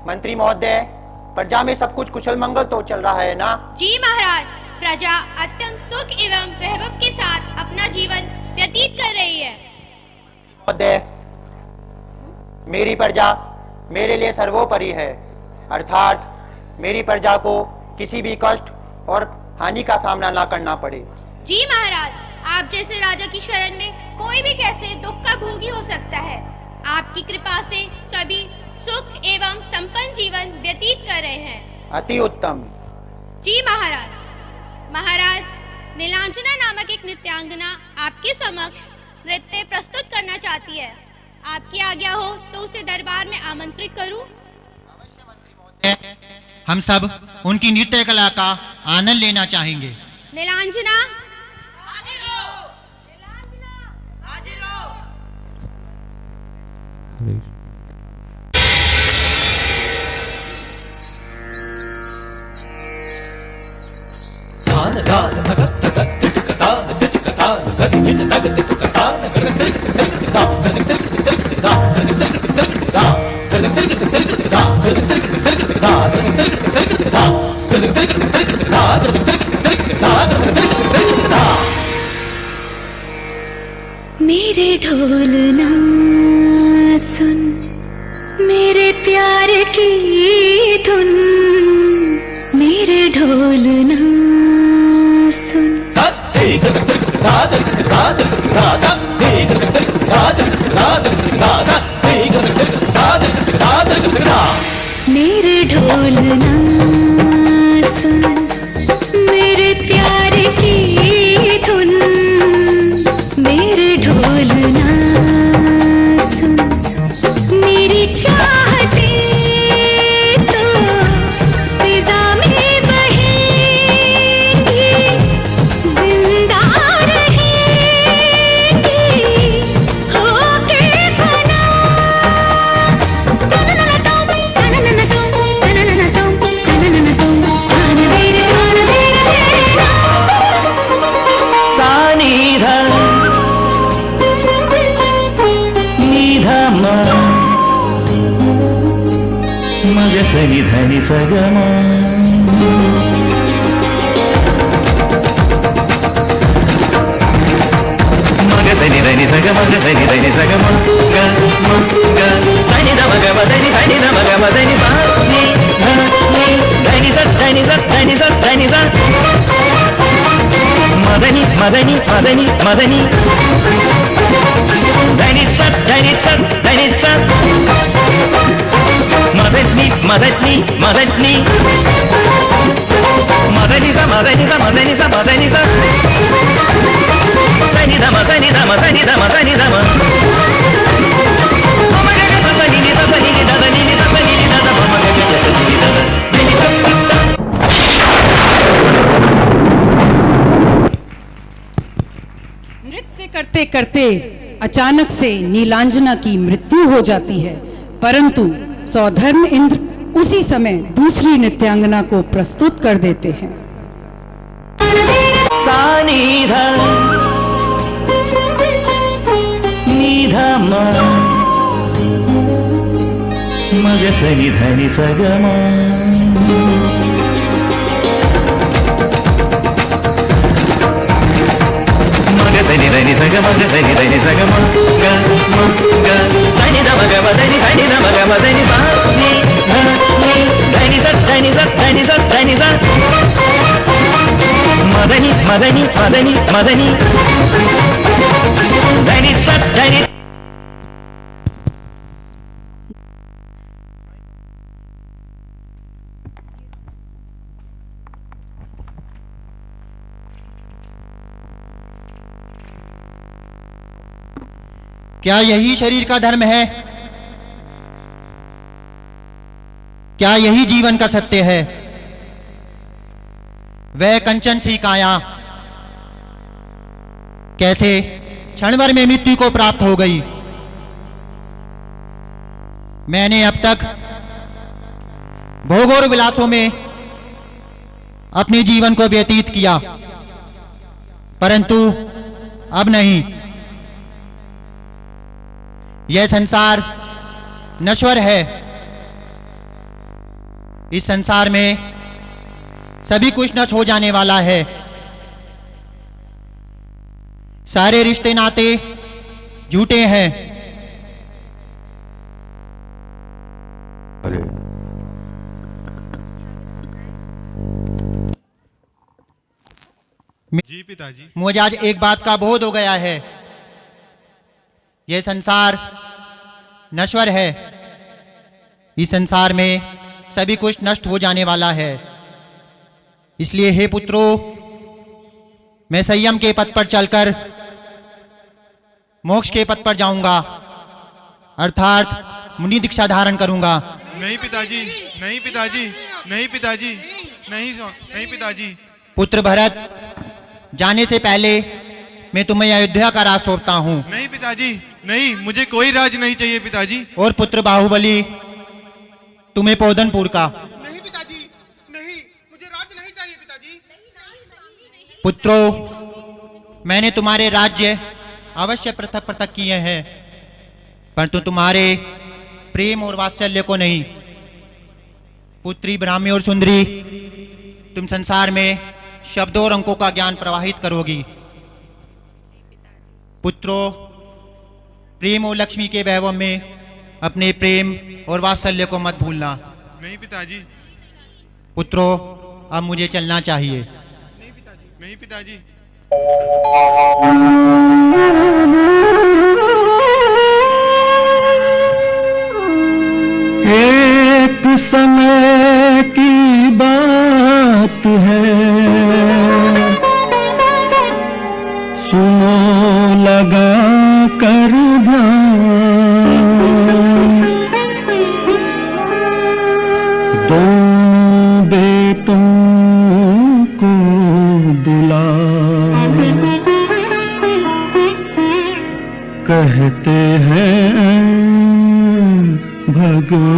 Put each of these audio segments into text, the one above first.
मंत्री महोदय, प्रजा में सब कुछ कुशल मंगल तो चल रहा है ना? जी महाराज, प्रजा अत्यंत सुख एवं वैभव के साथ अपना जीवन व्यतीत कर रही है। महोदय, मेरी प्रजा मेरे लिए सर्वोपरि है, अर्थात मेरी प्रजा को किसी भी कष्ट और हानि का सामना ना करना पड़े। जी महाराज, आप जैसे राजा की शरण में कोई भी कैसे दुख का भोगी हो सकता है। आपकी कृपा से सभी सुख एवं संपन्न जीवन व्यतीत कर रहे हैं। अति उत्तम। जी महाराज। महाराज, नीलांजना नामक एक नृत्यांगना आपके समक्ष नृत्य प्रस्तुत करना चाहती है। आपकी आज्ञा हो तो उसे दरबार में आमंत्रित करूं? हम सब उनकी नृत्य कला का आनंद लेना चाहेंगे। नीलांजना, मेरे ढोल ना सुन, मेरे प्यार की धुन, मेरे ढोल ना सुन। मेरे ढोल ना सुन, मेरे प्यार की धुन, मेरे ढोल ना सुन, मेरी चाहते तो फिजा में बहेंगी, जिंदा रहेंगी होके फना। तननन तुम, तननन तुम, तननन तुम, तननन तुम, आन मेरे सानिधा निधम मग सनि धनि सगम मग सनि धनि सगम ग सनि धनि सगम ग म ग सनि ध म ग म धनि सनि ध म ग म धनि सा नि ध नि धनि स धनि स धनि स धनि स मदनी मदनी मदनी मदनी धनित सत धनित सत धनित सत मदनी मदनी मदनी मदनी सा मदनी सा मदनी सा मदनी सा सनि धम सनि धम सनि धम सनि धम मम ग ग स सनि नि स सनि नि ध ध नि नि स सनि नि ध ध मम ग ग स सनि नि ध ध नि स स। नृत्य करते करते अचानक से नीलांजना की मृत्यु हो जाती है, परंतु सौधर्म इंद्र उसी समय दूसरी नृत्यांगना को प्रस्तुत कर देते हैं। सानिधा निधम मग सनि धनि सगम मग सनि धनि सगम ग सनि धनि सगम ग म ग सनि ध म ग म धनि सनि ध म ग म धनि सा नि ध नि धनि स धनि स धनि स धनि स मदनी मदनी मदनी मदनी धनि स धनि। क्या यही शरीर का धर्म है? क्या यही जीवन का सत्य है? वह कंचन सी काया कैसे क्षण भर में मृत्यु को प्राप्त हो गई? मैंने अब तक भोग और विलासों में अपने जीवन को व्यतीत किया, परंतु अब नहीं। यह संसार नश्वर है, इस संसार में सभी कुछ नष्ट हो जाने वाला है। सारे रिश्ते नाते झूठे हैं। जी पिताजी। मुझे आज एक बात का बोध हो गया है, यह संसार नश्वर है। इस संसार में सभी कुछ नष्ट हो जाने वाला है। इसलिए हे पुत्रों, मैं संयम के पथ पर चलकर मोक्ष के पथ पर जाऊंगा, अर्थात मुनि दीक्षा धारण करूंगा। नहीं पिताजी, नहीं पिताजी, नहीं पिताजी, नहीं पिताजी। पुत्र भरत, जाने से पहले मैं तुम्हें अयोध्या का राज सौंपता हूं। नहीं पिताजी, नहीं, मुझे कोई राज नहीं चाहिए पिताजी। और पुत्र बाहुबली, तुम्हें पौधनपुर का। नहीं पिताजी, नहीं, मुझे राज नहीं चाहिए पिताजी। पुत्रों, मैंने तुम्हारे राज्य अवश्य पृथक पृथक किए हैं, परंतु तुम्हारे प्रेम और वात्सल्य को नहीं। पुत्री ब्राह्मी और सुंदरी, तुम संसार में शब्दों और अंकों का ज्ञान प्रवाहित करोगी। पुत्रों, प्रेम और लक्ष्मी के वैभव में अपने प्रेम और वात्सल्य को मत भूलना। नहीं पिताजी। पुत्रों, अब मुझे चलना चाहिए। नहीं पिताजी, नहीं पिताजी। एक समय की बात है, सुनो लगा कर ध्यान। दोनों बेटों को बुला कहते हैं भगवान।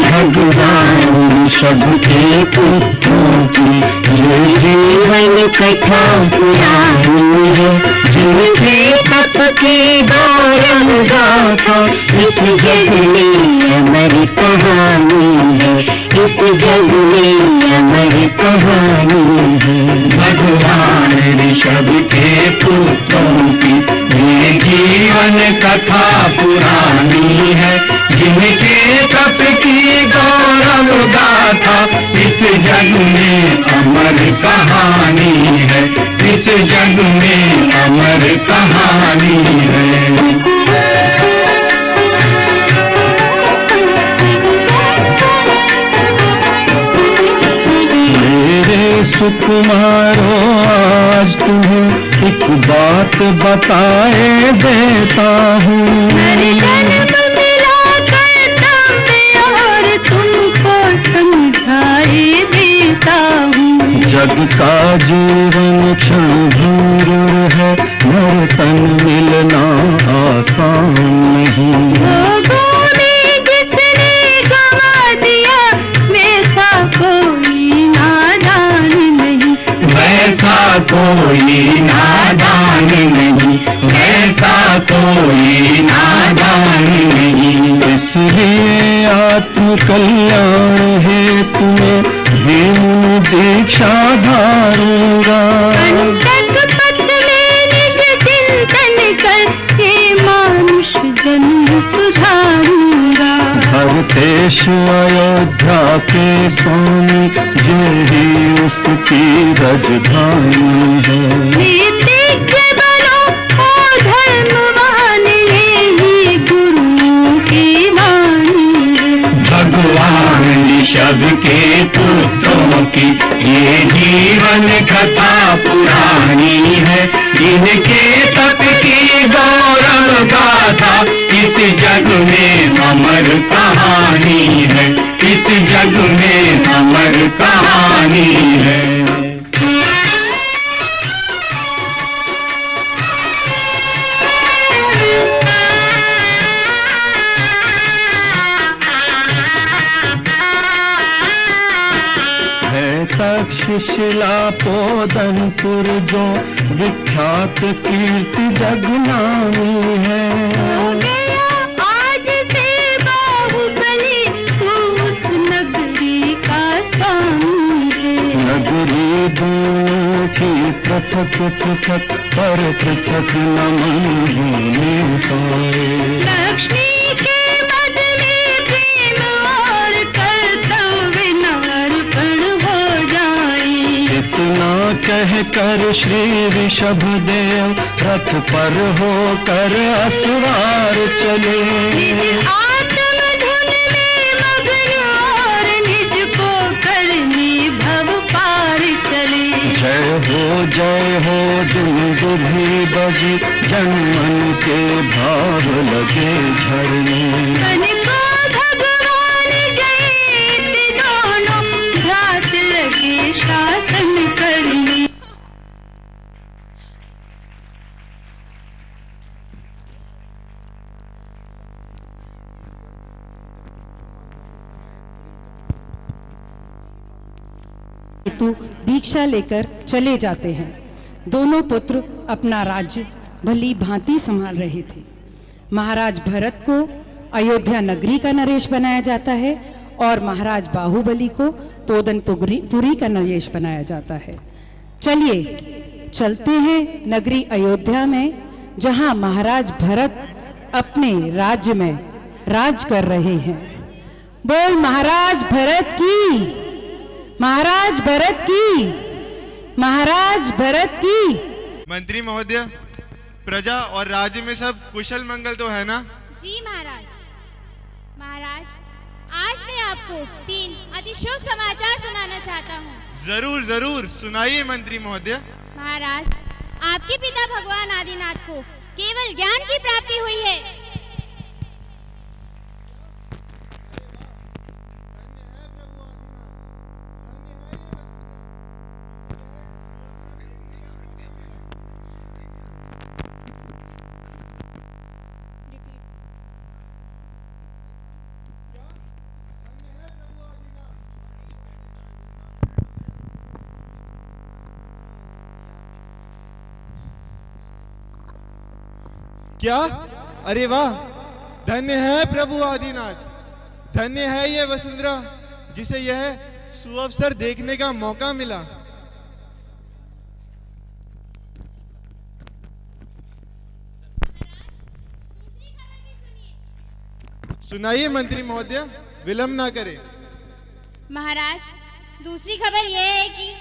भगवान सबके पुत्रों की ये जीवन कथा पुरानी है, जिनके तप की गौरव गाथा इस जग में अमर कहानी है, इस जग में अमर कहानी है। भगवान ऋषभ के पुत्रों की ये जीवन कथा पुरानी है, जिनके तप की गौरव गाथा इस जग में अमर कहानी है, इस जग में अमर कहानी है। मेरे सुकुमारो, आज तुम्हें एक बात बताए देता हूँ। जग का जीवन क्षण है, मर तन मिलना आसान नहीं। जिसने गवा दिया वैसा कोई नादान नहीं, वैसा कोई नादान नहीं, वैसा कोई नादान नहीं। इसलिए आत्म कल्याण है तुम्हें दीक्षा धारूंगा। अंतक पथ में निज चिंतन करके मानुष जन्म सुधारूंगा। धरतेश अयोध्या के स्वामी यही उसकी राजधानी है। नीतिज्ञ बनो ओ धर्मवान, यही गुरु की वाणी है। भगवान ऋषभ के पुत्रों की ये जीवन कथा पुरानी है, जिनके तप की गौरव गाथा इस जग में अमर कहानी है, इस जग में अमर कहानी है। शिशिला पोदनपुर जो विख्यात कीर्ति जगनामी है। आज से बाहुबली तू उस नगरी का स्वामी है। नगरी दोनों की पृथक पृथक पर पृथक नमन होने पाए। लक्ष्मी के बदले प्रेम और कर्तव्य अर्पण हो जाए। इतना कह कर श्री ऋषभ देव रथ पर होकर असवार चले। आत्म धुन में मगन और निज को करनी भव पार चले। जय हो दुंदुभी बजी जनमन के भाव लगे झरने। कनिको भगवान गए दोनों घात लगे शासन करने। हेतु दीक्षा लेकर चले जाते हैं। दोनों पुत्र अपना राज्य भली भांति संभाल रहे थे। महाराज भरत को अयोध्या नगरी का नरेश बनाया जाता है और महाराज बाहुबली को पोदनपुरी का नरेश बनाया जाता है। चलिए चलते हैं नगरी अयोध्या में, जहां महाराज भरत अपने राज्य में राज कर रहे हैं। बोल महाराज भरत की, महाराज भरत की, महाराज भरत की। मंत्री महोदय, प्रजा और राज्य में सब कुशल मंगल तो है ना? जी महाराज। महाराज, आज मैं आपको 3 अति शुभ समाचार सुनाना चाहता हूँ। जरूर जरूर सुनाइए मंत्री महोदय। महाराज, आपके पिता भगवान आदिनाथ को केवल ज्ञान की प्राप्ति हुई है। क्या? अरे वाह, धन्य है प्रभु आदिनाथ, धन्य है ये वसुंधरा जिसे यह सुअवसर देखने का मौका मिला। सुनाइए मंत्री महोदय, विलंब ना करें। महाराज, दूसरी खबर यह है कि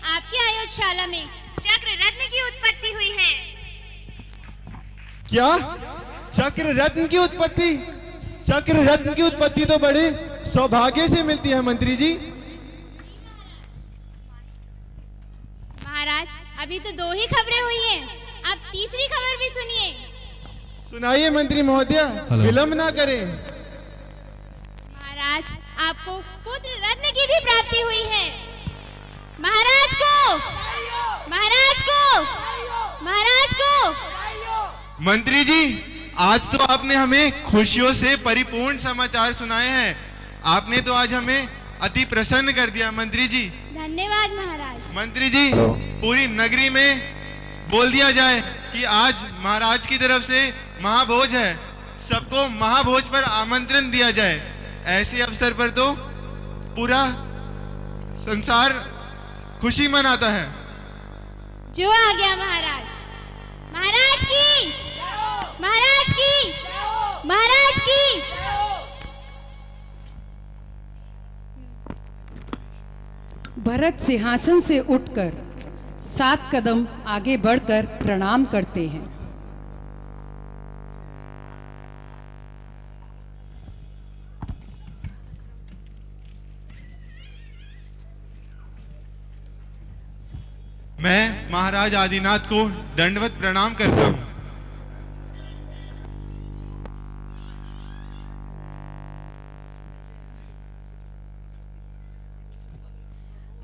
आपकी आयोगशाला में चक्र रत्न की उत्पत्ति हुई है। क्या? चक्र रत्न की उत्पत्ति? चक्र रत्न की उत्पत्ति तो बड़े सौभाग्य से मिलती है मंत्री जी। महाराज, अभी तो 2 ही खबरें हुई हैं, अब तीसरी खबर भी सुनिए। सुनाइए मंत्री महोदय, विलंब ना करें। महाराज, आपको पुत्र रत्न की भी प्राप्ति हुई है। महाराज को, महाराज को, महाराज को। मंत्री जी, आज तो आपने हमें खुशियों से परिपूर्ण समाचार सुनाए हैं। आपने तो आज हमें अति प्रसन्न कर दिया मंत्री जी। धन्यवाद महाराज। मंत्री जी, पूरी नगरी में बोल दिया जाए कि आज महाराज की तरफ से महाभोज है, सबको महाभोज पर आमंत्रण दिया जाए। ऐसे अवसर पर तो पूरा संसार खुशी मनाता है। जो आ गया महाराज। महाराज की, महाराज की, महाराज की। भरत सिंहासन से उठकर 7 कदम आगे बढ़कर प्रणाम करते हैं। मैं महाराज आदिनाथ को दंडवत प्रणाम करता हूँ।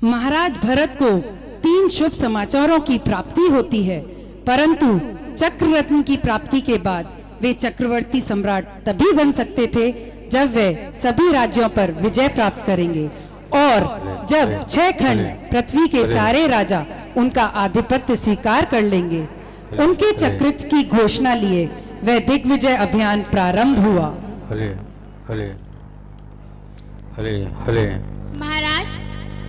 महाराज भरत को 3 शुभ समाचारों की प्राप्ति होती है, परंतु चक्र रत्न की प्राप्ति के बाद वे चक्रवर्ती सम्राट तभी बन सकते थे जब वे सभी राज्यों पर विजय प्राप्त करेंगे और जब 6 खंड पृथ्वी के सारे राजा उनका आधिपत्य स्वीकार कर लेंगे, उनके चक्रित की घोषणा लिए वह दिग्विजय अभियान प्रारंभ हुआ। हले हले हले हले। महाराज,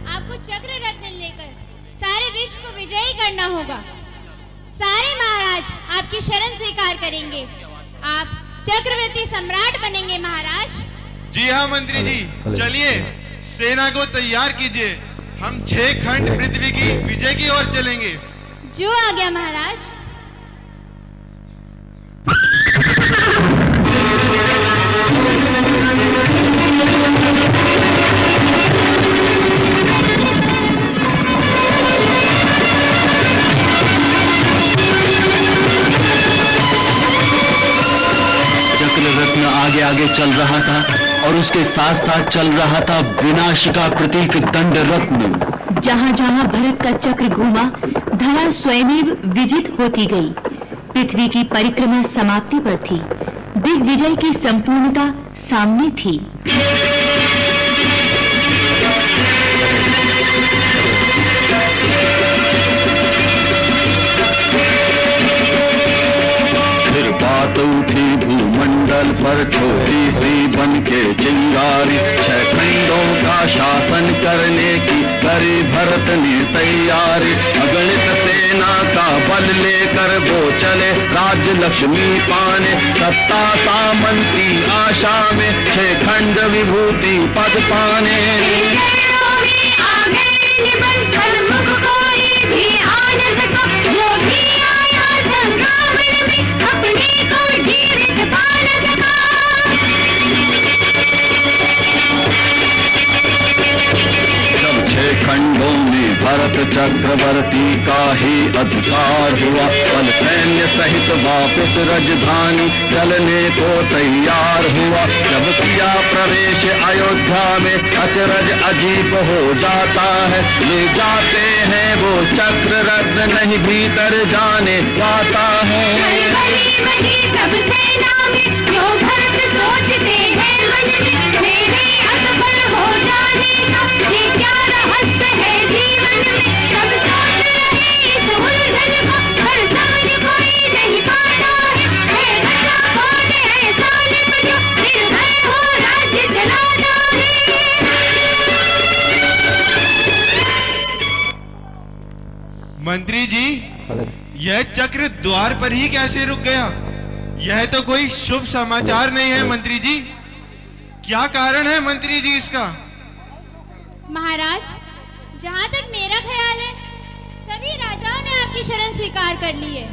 आपको चक्र रत्न लेकर सारे विश्व को विजयी करना होगा। सारे महाराज आपकी शरण स्वीकार करेंगे। आप चक्रवर्ती सम्राट बनेंगे महाराज। जी हाँ मंत्री जी, चलिए सेना को तैयार कीजिए। हम 6 खंड पृथ्वी की विजय की ओर चलेंगे। जो आ गया महाराज। चक्ररत्न आगे आगे चल रहा था और उसके साथ साथ चल रहा था विनाश का प्रतीक दंड रत्न। जहां जहां भरत का चक्र घूमा, धरा स्वयं विजित होती गई। पृथ्वी की परिक्रमा समाप्ति पर थी। दिग्विजय की संपूर्णता सामने थी। फिर बात उठी भूमंडल पर छोटी सी बन के चिंगारी। 6 खंडों का शासन करने की करी भरत ने तैयारी। अगणित सेना का बल लेकर वो चले राज्य लक्ष्मी पाने। सत्ता सामंती आशा में 6 खंड विभूति पद पाने। जब 6 खंडों में भरत चक्रवर्ती का ही अधिकार हुआ, बल सैन्य सहित वापस राजधानी चलने को तैयार हुआ। जब किया प्रवेश अयोध्या में अचरज अजीब हो जाता है। ले जाते हैं वो चक्र रत्न, नहीं भीतर जाने पाता है। मंत्री जी, यह चक्र द्वार पर ही कैसे रुक गया? यह तो कोई शुभ समाचार नहीं है मंत्री जी। क्या कारण है मंत्री जी इसका? महाराज, जहाँ तक मेरा ख्याल है, सभी राजाओं ने आपकी शरण स्वीकार कर ली है।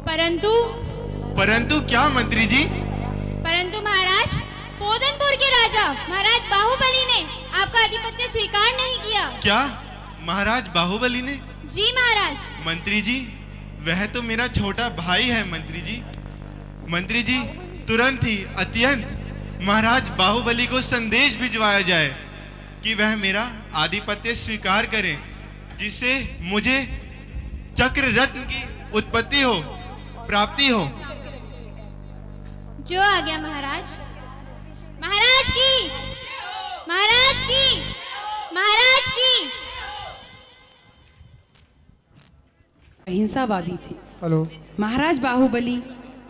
परंतु क्या मंत्री जी? परंतु महाराज, पोदनपुर के राजा महाराज बाहुबली ने आपका आधिपत्य स्वीकार नहीं किया। क्या महाराज बाहुबली ने? जी महाराज। मंत्री जी, वह तो मेरा छोटा भाई है मंत्री जी। मंत्री जी, तुरंत ही अत्यंत महाराज बाहुबली को संदेश भिजवाया जाए कि वह मेरा आधिपत्य स्वीकार करें, जिससे मुझे चक्र रत्न की उत्पत्ति हो, प्राप्ति हो। जो आ गया महाराज। महाराज की, महाराज की, महाराज की। अहिंसावादी थे। हेलो। महाराज बाहुबली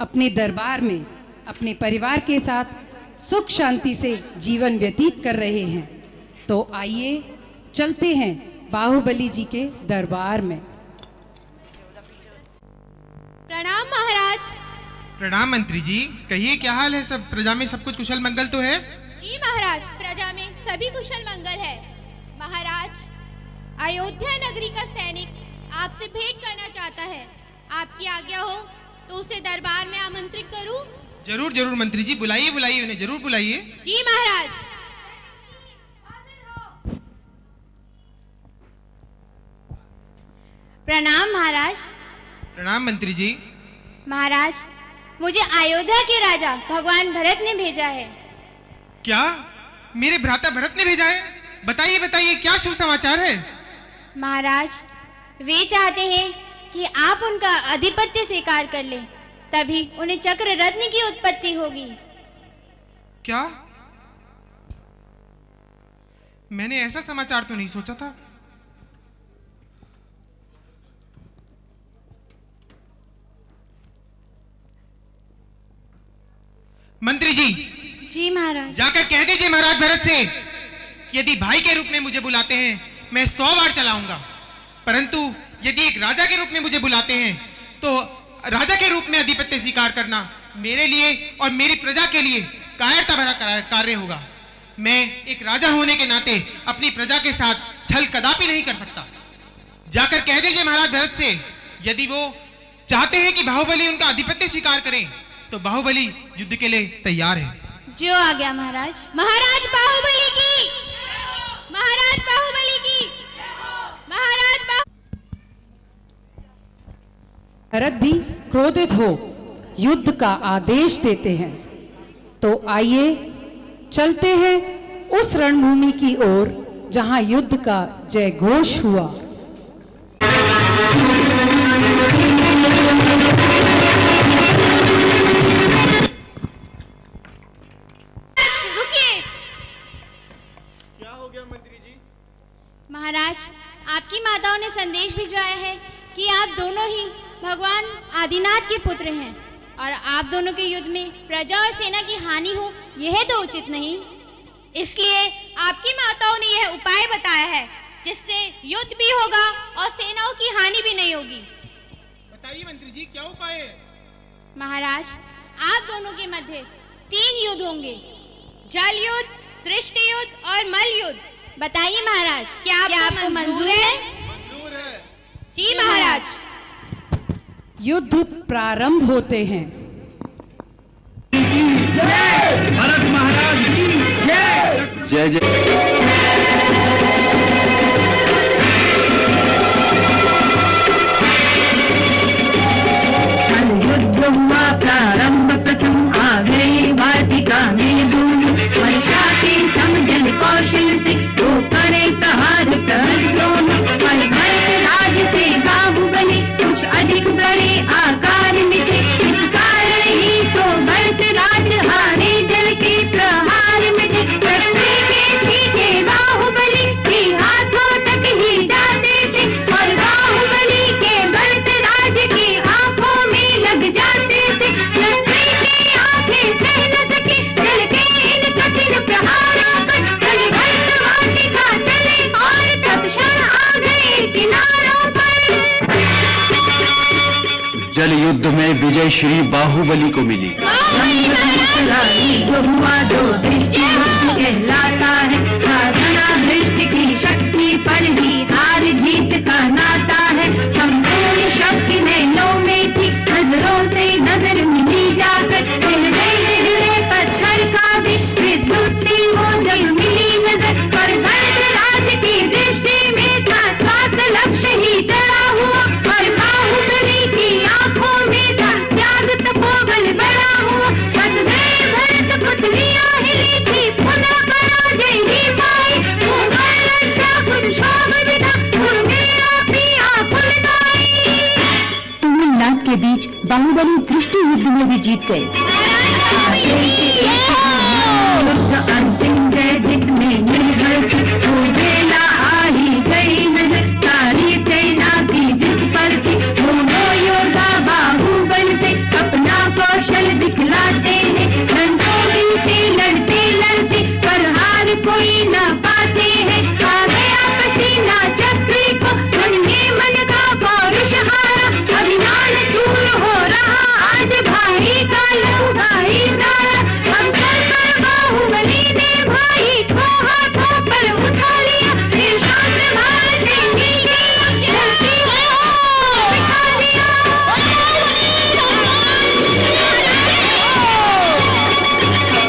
अपने दरबार में अपने परिवार के साथ सुख शांति से जीवन व्यतीत कर रहे हैं। तो आइए चलते हैं बाहुबली जी के दरबार में। प्रणाम महाराज। प्रणाम मंत्री जी। कहिए, क्या हाल है? सब प्रजा में सब कुछ कुशल मंगल तो है? जी महाराज, प्रजा में सभी कुशल मंगल है। महाराज, अयोध्या नगरी का सैनिक आपसे भेंट करना चाहता है। आपकी आज्ञा हो तो उसे दरबार में आमंत्रित करूं? जरूर जरूर मंत्री जी, बुलाइए बुलाइए उन्हें, जरूर बुलाइए। जी महाराज। प्रणाम महाराज। प्रणाम मंत्री जी। महाराज, मुझे अयोध्या के राजा भगवान भरत ने भेजा है। क्या मेरे भ्राता भरत ने भेजा है? बताइए बताइए, क्या शुभ समाचार है? महाराज, वे चाहते हैं कि आप उनका आधिपत्य स्वीकार कर लें, तभी उन्हें चक्र रत्न की उत्पत्ति होगी। क्या? मैंने ऐसा समाचार तो नहीं सोचा था। मंत्री जी, जी महाराज। जाकर कह दीजिए महाराज भरत से कि यदि भाई के रूप में मुझे बुलाते हैं मैं 100 बार चलाऊंगा, परंतु यदि एक राजा के रूप में मुझे बुलाते हैं तो राजा के रूप में आधिपत्य स्वीकार करना मेरे लिए और मेरी प्रजा के लिए कायरता भरा कार्य होगा। मैं एक राजा होने के नाते अपनी प्रजा के साथ छल कदापि नहीं कर सकता। जाकर कह दीजिए महाराज भरत से, यदि वो चाहते हैं कि बाहुबली उनका आधिपत्य स्वीकार करें तो बाहुबली युद्ध के लिए तैयार है। जो आ गया महाराज। महाराज बाहुबली की, महाराज बाहुबली की, महाराज भरत भी क्रोधित हो युद्ध का आदेश देते हैं। तो आइए चलते हैं उस रणभूमि की ओर जहां युद्ध का जय घोष हुआ। रुकिए। क्या हो गया मंत्री जी? महाराज, आपकी माताओं ने संदेश भिजवाया है कि आप दोनों ही भगवान आदिनाथ के पुत्र हैं और आप दोनों के युद्ध में प्रजा और सेना की हानि हो, यह तो उचित नहीं। इसलिए आपकी माताओं ने यह उपाय बताया है जिससे युद्ध भी होगा और सेनाओं की हानि भी नहीं होगी। बताइए मंत्री जी, क्या उपाय है? महाराज, आप दोनों के मध्य 3 युद्ध होंगे, जल युद्ध, दृष्टि युद्ध और मल युद्ध। बताइए महाराज, क्या आपको मंजूर है? मंजूर है। जी महाराज। युद्ध प्रारंभ होते हैं। भरत महाराज की जय। जय जय। युद्ध हुआ प्रारंभ, प्रथम आ गई वाटिका में दूर, महिषासुर समझन कौशल से तो करे प्रहार कर दोनों। पर राज से बाहुबली कुछ अधिक बड़े आकार में थे, इस कारण ही तो भरत राज हारे जल के प्रहार में थे। पृथ्वी के सीधे बाहुबली के हाथों तक ही जाते थे और बाहुबली के भरत राज की आंखों में लग जाते थे। लक्ष्मी की आंखें सह न सकी जल के इन कठिन प्रहारों पर, कल भरत वाटिका चले और तत्क्षण आ गए किनारों पर। जल युद्ध में विजय श्री बाहुबली को मिली। जो हुआ दो दृष्टि कहलाता है, साधना दृष्टि की शक्ति पर ही हार जीत का नाता है। संपूर्ण शक्ति नैनों में थी, नजरों से नजर मिली जाकर हृदय पत्थर का भी विद्युत वो जब मिली नजर। पर भरत राज की दृष्टि में था स्वार्थ लक्ष्य ही डरा हुआ, और बाहुबली की आंखों में था त्याग तपोबल बड़ा हुआ। भरत पुतलियां हिली थी, पुनः पराजय ही पाई। खुद शोभ विधा तुमुलनाद के बीच बाहुबली दृष्टि युद्ध में भी जीत गए। अंतिम जय जितने निर्भर थी, वो बेला आ ही गई नजर सारी सेना की जिस पर थी। दोनों योद्धा बाहुबल से अपना कौशल दिखलाते हैं, घंटों से लड़ते लड़ते पर हार कोई न पाते हैं। आ गया पसीना चक्री को, मन में मन का पौरुष हारा। अभिमान चूर हो रहा आज भाई का लंगाई नारा। अब चलकर बाहुबली ने भाई को हाथों पर उठा लिया, फिर शास्त्र भार से मिल गया, चलती बिठा लिया।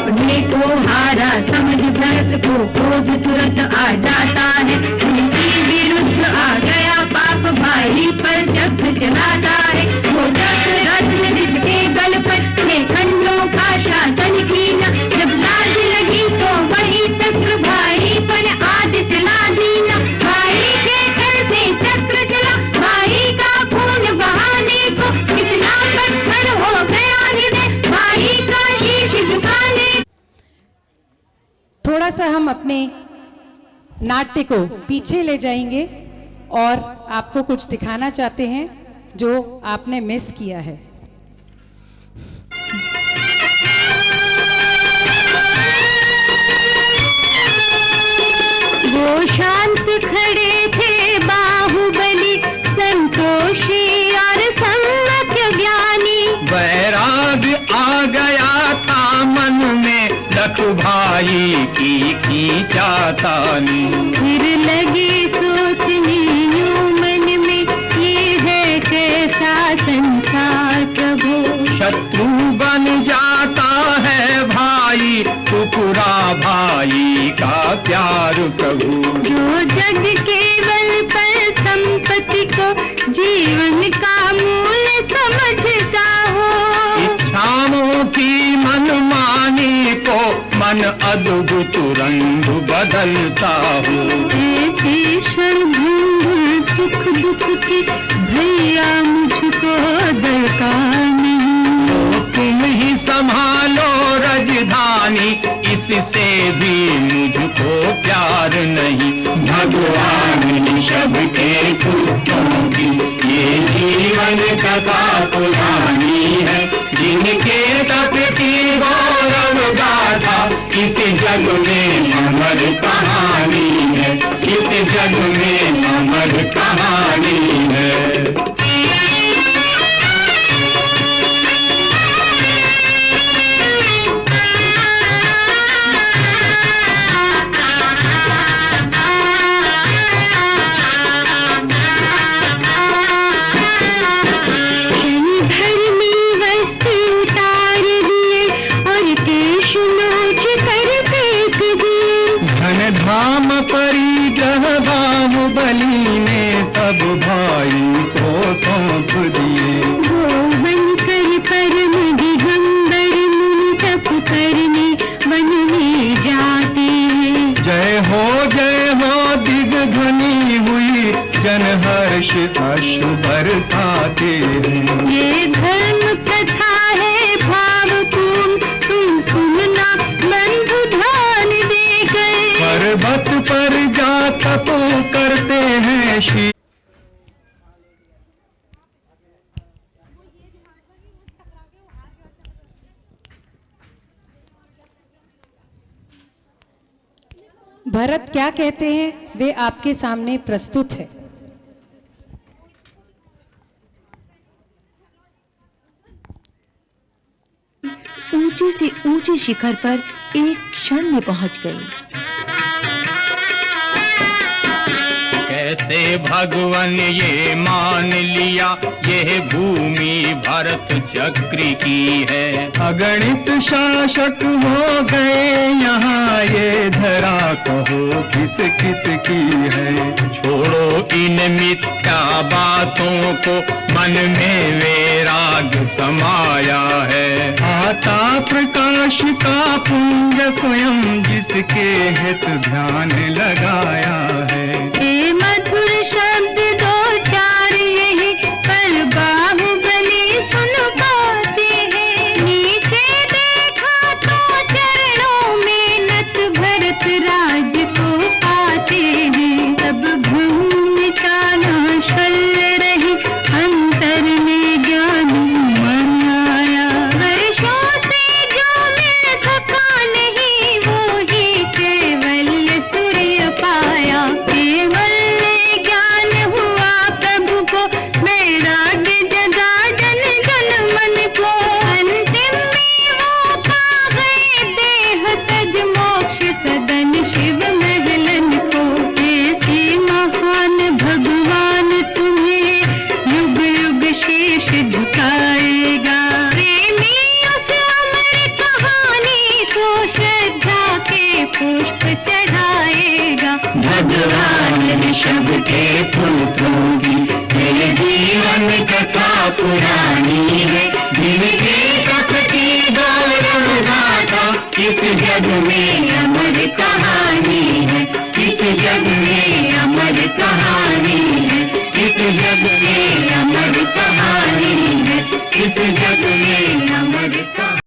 अपने को हारा समझ भरत को क्रोध तुरंत आ जाता है, उनकी विरुद्ध आ गया पाप भाई पर चक्र चलाता है। वो चक्र रत्न जिसके गल पर थे खंडों का शासन किया, जब लाज लगी तो वही चक्र भाई पर आज चला दीना। भाई के घर से चक्र चला, भाई का खून बहाने को कितना पत्थर हो गया हृदय, भाई का शीश झुकाने। थोड़ा सा हम अपने नाट्य को पीछे ले जाएंगे और आपको कुछ दिखाना चाहते हैं जो आपने मिस किया है। वो शांत खड़े थे बाहुबली, संतोषी और सम्यक ज्ञानी। वैराग आ गया था मन में, लख भाई की चातानी। फिर लगी सोचने यूं मन में, ये है कैसा संसार प्रभु। शत्रु बन जाता है भाई, टुकड़ा भाई का प्यार प्रभु। जो जग केवल पर संपत्ति को जीवन का मूल समझता हो, इच्छाओं की मनमानी को मन अद्भुत रंग बदलता हो। ऐसी क्षण सुख दुख की भैया मुझको दरकार नहीं। तो तुम ही संभालो राजधानी, इससे भी मुझको प्यार नहीं। भगवान सबके पुत्रों की ये जीवन कथा पुरानी है, जिनके तप की गौरव गाथा इस जग में अमर कहानी है, इस जग में अमर कहानी है। धाम परिग्रह बाहुबली ने सब भाई को सौंप दिए। वो बनकर परम दिगंबर मुनि तप करने वन में जाते हैं। जय हो दिग्ध्वनि हुई, जन हर्ष अश्रु बरसाते हैं। ये धर्म कथा है भावपूर्ण, तुम सुनना बंधु ध्यान देकर। पर्वत पर जा तप करते हैं श्री। भरत क्या कहते हैं वे आपके सामने प्रस्तुत है। ऊंचे से ऊंचे शिखर पर एक क्षण में पहुंच गई। कैसे भगवान ये मान लिया, ये भूमि भरत चक्र की है। अगणित शासक हो गए यहाँ, ये धरा कहो किस किस की है। छोड़ो इन मिथ्या बातों को, मन में वैराग समाया है। आता प्रकाश का पुंज स्वयं, जिसके हित ध्यान लगाया है। मधुर शब्द दो चार यही पर बाहुबली सुन पाते हैं। नीचे देखा तो चरणों में नत भरत राज को पाते हैं। सब भूमिका न छल रही, अंतर में ज्ञान मन आया। वर्षों से जो मिल सका नहीं, वो ही कैवल्य सूर्य पाया। सबके पुत्रों की ये जीवन कथा पुरानी है, जिनके तप की गौरव गाथा इस जग में अमर कहानी है, इस जग में अमर कहानी है, इस जग में अमर कहानी है, इस जग में अमर